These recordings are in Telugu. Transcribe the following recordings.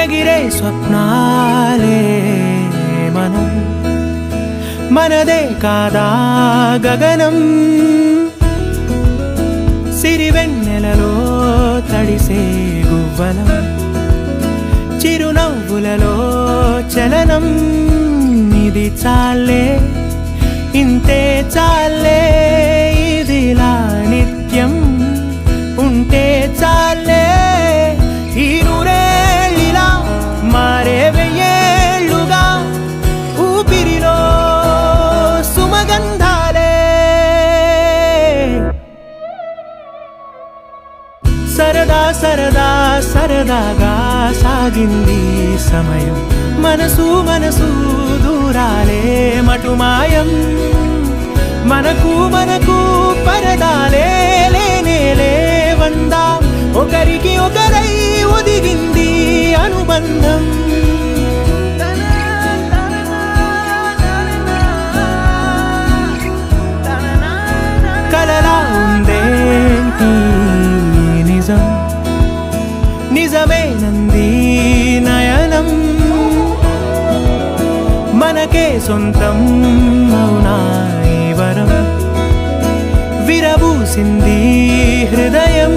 ఎగిరే స్వప్నాలే మనం మనదే కాదా గగనం సిరివెన్నెలలో తడిసే గువ్వలం చిరునవ్వులలో చలనం ఇది చాలే ఇంతే చాలే ఇదిలా నిత్యం ఉంటే చాలే ఈ నూరేళ్ళిలా మారే వెయ్యేళ్ళుగా ఊపిరిలో సుమగంధాలే సరదా సరదా సరదాగా సాగింది సమయం మనసు మనసు దూరాలే మటుమాయం మనకు మనకు పరదాలే లేనే లేవందా ఒకరికి ఒకరై ఒదిగింది అనుబంధం కలలా ఉందేంటి నిజం నిజమేనంది నయనం మనకే సొంతం అవునా ఈ వరం విరబూసింది హృదయం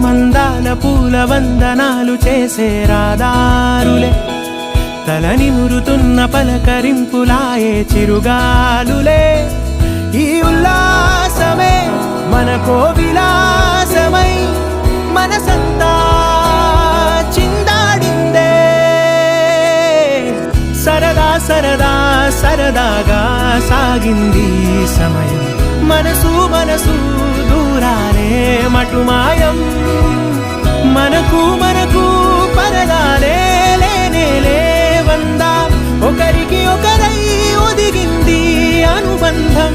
మందాల పూల వందనాలు చేసే రాదారులే తల నిమురుతున్న పలకరింపులాయే చిరుగాలులే ఈ ఉల్లాసమే మనకో విలాసమై మనసంతా చిందాడిందే సరదా సరదా సరదాగా సాగింది సమయం మనసు మనసు దూరాలే మటుమాయం మనకు మనకు పరదాలే లేనే లేవందా ఒకరికి ఒకరై ఒదిగింది అనుబంధం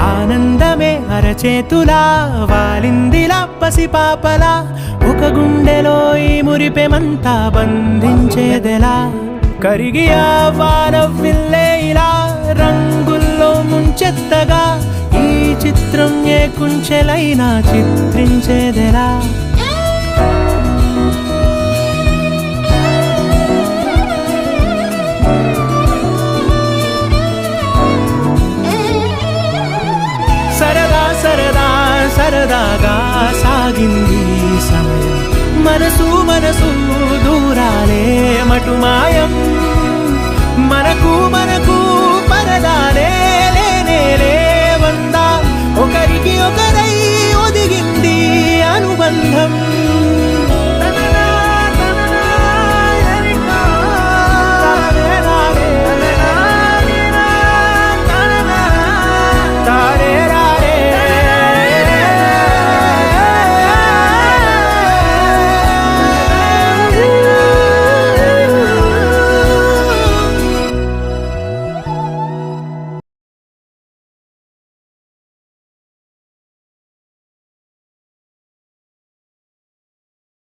ఆనందమే అరచేతులా వాలిందిలా పసిపాపలా ఒక గుండెలో ఈ మురిపెమంతా బంధించేదెలా కరిగి వానవిల్లే ఇలా రంగుల్లో ముంచెత్తగా ఈ చిత్రం ఏ కుంచెలైనా చిత్రించేదెలా సరదా సరదా సరదాగా సాగింది సమయం మనసు మనసు దూరాలే మటుమాయం మనకు